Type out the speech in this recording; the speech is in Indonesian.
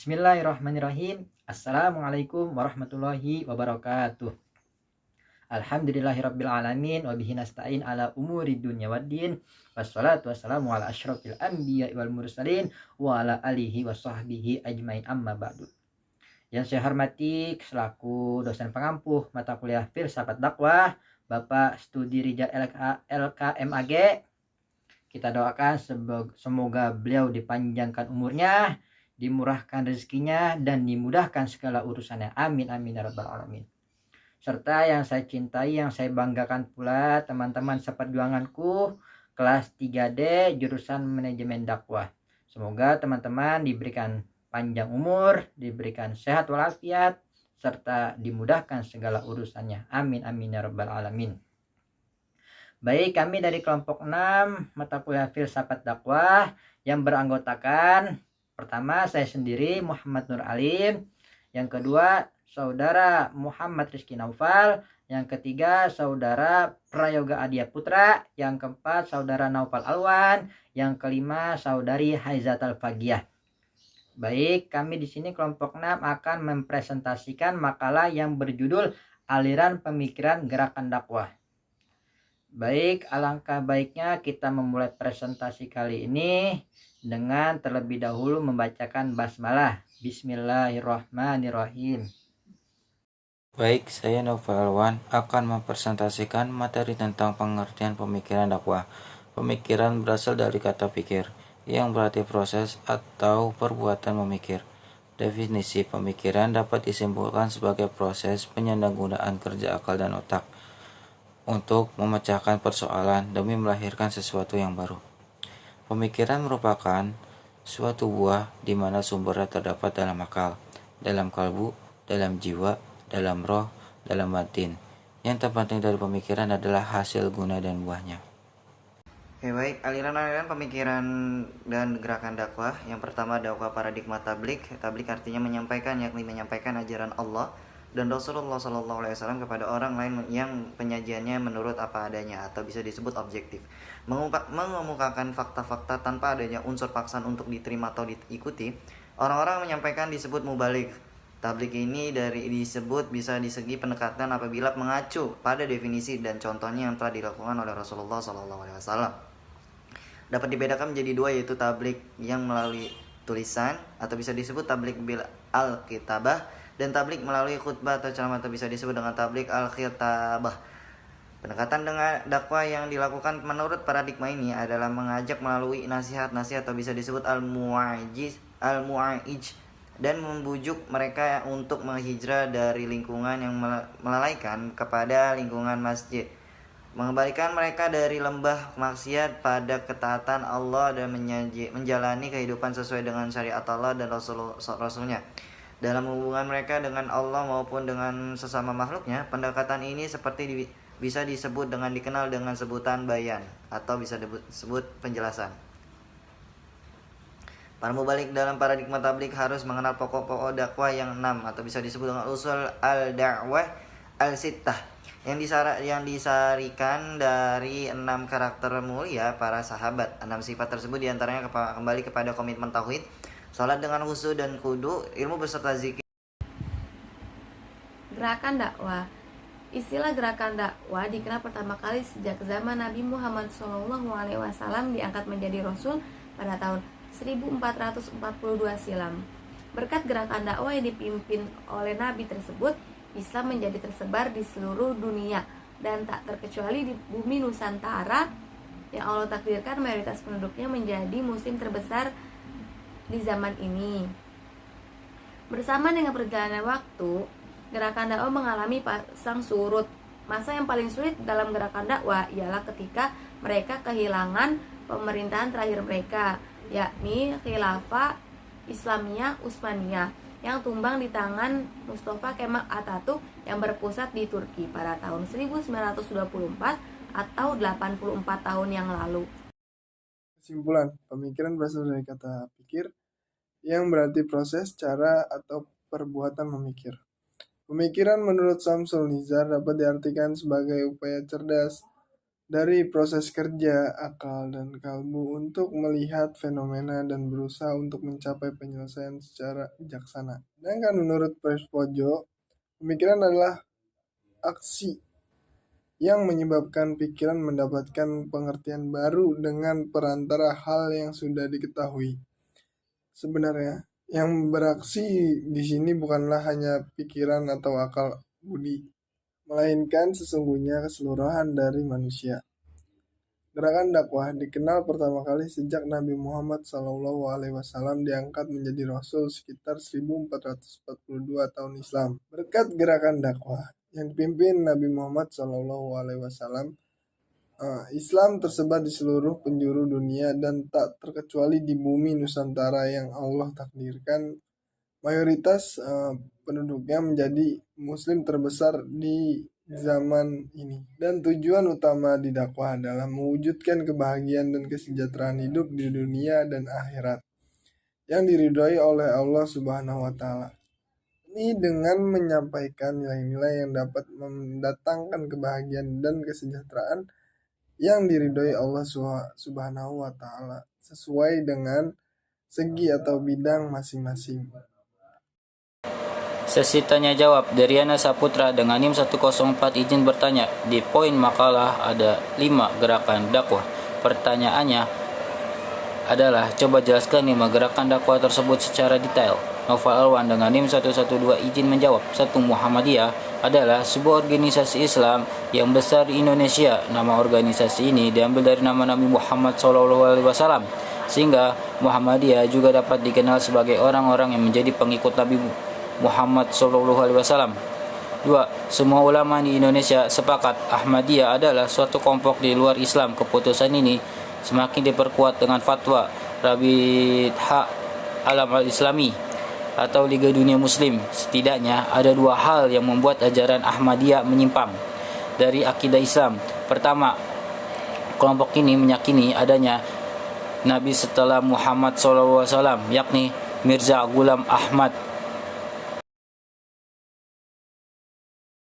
Bismillahirrahmanirrahim. Assalamualaikum warahmatullahi wabarakatuh. Alhamdulillahirabbil alamin wa bihi nasta'in ala umuri dunya waddin. Wassalatu wassalamu ala asyrofil anbiya'i wal mursalin wa ala alihi wa sahbihi ajmain, amma ba'du. Yang saya hormati selaku dosen pengampuh mata kuliah Filsafat Dakwah, Bapak Studi Rijal LKMAG. Kita doakan semoga beliau dipanjangkan umurnya, dimurahkan rezekinya, dan dimudahkan segala urusannya. Amin amin ya rabbal alamin. Serta yang saya cintai, yang saya banggakan pula teman-teman seperjuanganku kelas 3D jurusan manajemen dakwah. Semoga teman-teman diberikan panjang umur, diberikan sehat walafiat, serta dimudahkan segala urusannya. Amin amin ya rabbal alamin. Baik, kami dari kelompok 6 mata kuliah Filsafat Dakwah yang beranggotakan pertama saya sendiri Muhammad Nur Alim, yang kedua saudara Muhammad Rizky Naufal, yang ketiga saudara Prayoga Adia Putra, yang keempat saudara Naufal Alwan, yang kelima saudari Haizatul Fagiyah. Baik, kami di sini kelompok 6 akan mempresentasikan makalah yang berjudul Aliran Pemikiran Gerakan Dakwah. Baik, alangkah baiknya kita memulai presentasi kali ini dengan terlebih dahulu membacakan basmalah. Bismillahirrahmanirrahim. Baik, saya Naufal Alwan akan mempresentasikan materi tentang pengertian pemikiran dakwah. Pemikiran berasal dari kata pikir, yang berarti proses atau perbuatan memikir. Definisi pemikiran dapat disimpulkan sebagai proses penyandanggunaan kerja akal dan otak untuk memecahkan persoalan demi melahirkan sesuatu yang baru. Pemikiran merupakan suatu buah di mana sumbernya terdapat dalam akal, dalam kalbu, dalam jiwa, dalam roh, dalam batin. Yang terpenting dari pemikiran adalah hasil guna dan buahnya. Oke, baik, aliran-aliran pemikiran dan gerakan dakwah. Yang pertama, dakwah paradigma tablik. Tablik artinya menyampaikan, yakni menyampaikan ajaran Allah dan Rasulullah SAW kepada orang lain yang penyajiannya menurut apa adanya atau bisa disebut objektif. Mengemukakan fakta-fakta tanpa adanya unsur paksaan untuk diterima atau diikuti. Orang-orang menyampaikan disebut mubalik. Tablik ini disebut bisa di segi pendekatan apabila mengacu pada definisi dan contohnya yang telah dilakukan oleh Rasulullah SAW. Dapat dibedakan menjadi dua, yaitu tablik yang melalui tulisan atau bisa disebut tablik bil al-kitabah, dan tablik melalui khutbah atau ceramah atau bisa disebut dengan tablik al-khitabah. Pendekatan dengan dakwah yang dilakukan menurut paradigma ini adalah mengajak melalui nasihat-nasihat atau bisa disebut al-mu'ij dan membujuk mereka untuk menghijrah dari lingkungan yang melalaikan kepada lingkungan masjid, mengembalikan mereka dari lembah maksiat pada ketaatan Allah dan menjalani kehidupan sesuai dengan syariat Allah dan Rasulnya. Dalam hubungan mereka dengan Allah maupun dengan sesama makhluknya, pendekatan ini bisa disebut dengan dikenal dengan sebutan bayan atau bisa disebut penjelasan. Para mubalik dalam paradigma tablik harus mengenal pokok-pokok dakwah yang 6 atau bisa disebut dengan usul al-da'wah al-sittah yang disarikan dari 6 karakter mulia para sahabat. 6 sifat tersebut diantaranya kembali kepada komitmen tauhid, salat dengan khusyuk dan kudu, ilmu beserta zikir. Gerakan dakwah. Istilah gerakan dakwah dikenal pertama kali sejak zaman Nabi Muhammad SAW diangkat menjadi Rasul pada tahun 1442 silam. Berkat gerakan dakwah yang dipimpin oleh Nabi tersebut, Islam menjadi tersebar di seluruh dunia dan tak terkecuali di bumi Nusantara yang Allah takdirkan mayoritas penduduknya menjadi muslim terbesar di zaman ini. Bersama dengan perjalanan waktu, gerakan dakwah mengalami pasang surut. Masa yang paling sulit dalam gerakan dakwah ialah ketika mereka kehilangan pemerintahan terakhir mereka, yakni Khilafah Islamiyah Utsmaniyah yang tumbang di tangan Mustafa Kemal Atatürk yang berpusat di Turki pada tahun 1924 atau 84 tahun yang lalu. Kesimpulan, pemikiran berasal dari kata pikir yang berarti proses, cara, atau perbuatan memikir. Pemikiran menurut Samsul Nizar dapat diartikan sebagai upaya cerdas dari proses kerja, akal, dan kalbu untuk melihat fenomena dan berusaha untuk mencapai penyelesaian secara bijaksana. Sedangkan menurut Prespojo, pemikiran adalah aksi yang menyebabkan pikiran mendapatkan pengertian baru dengan perantara hal yang sudah diketahui. Sebenarnya, yang beraksi di sini bukanlah hanya pikiran atau akal budi, melainkan sesungguhnya keseluruhan dari manusia. Gerakan dakwah dikenal pertama kali sejak Nabi Muhammad SAW diangkat menjadi Rasul sekitar 1442 tahun Islam. Berkat gerakan dakwah yang dipimpin Nabi Muhammad SAW, Islam tersebar di seluruh penjuru dunia dan tak terkecuali di bumi Nusantara yang Allah takdirkan mayoritas penduduknya menjadi muslim terbesar di zaman ini. Dan tujuan utama di dakwah adalah mewujudkan kebahagiaan dan kesejahteraan hidup di dunia dan akhirat yang diridhoi oleh Allah Subhanahu wa taala. Ini dengan menyampaikan nilai-nilai yang dapat mendatangkan kebahagiaan dan kesejahteraan yang diridhoi Allah Subhanahu wa taala sesuai dengan segi atau bidang masing-masing. Sesi tanya jawab dari Yana Saputra dengan NIM 104 izin bertanya. Di poin makalah ada 5 gerakan dakwah. Pertanyaannya adalah coba jelaskan 5 gerakan dakwah tersebut secara detail. Noval Alwan dengan NIM 112 izin menjawab. 1. Muhammadiyah adalah sebuah organisasi Islam yang besar di Indonesia. Nama organisasi ini diambil dari nama Nabi Muhammad SAW, sehingga Muhammadiyah juga dapat dikenal sebagai orang-orang yang menjadi pengikut Nabi Muhammad SAW. 2. Semua ulama di Indonesia sepakat Ahmadiyah adalah suatu kelompok di luar Islam. Keputusan ini semakin diperkuat dengan fatwa Rabitah Alam Al-Islami atau Liga Dunia Muslim. Setidaknya ada 2 hal yang membuat ajaran Ahmadiyah menyimpang dari akidah Islam. Pertama, kelompok ini meyakini adanya Nabi setelah Muhammad SAW, yakni Mirza Ghulam Ahmad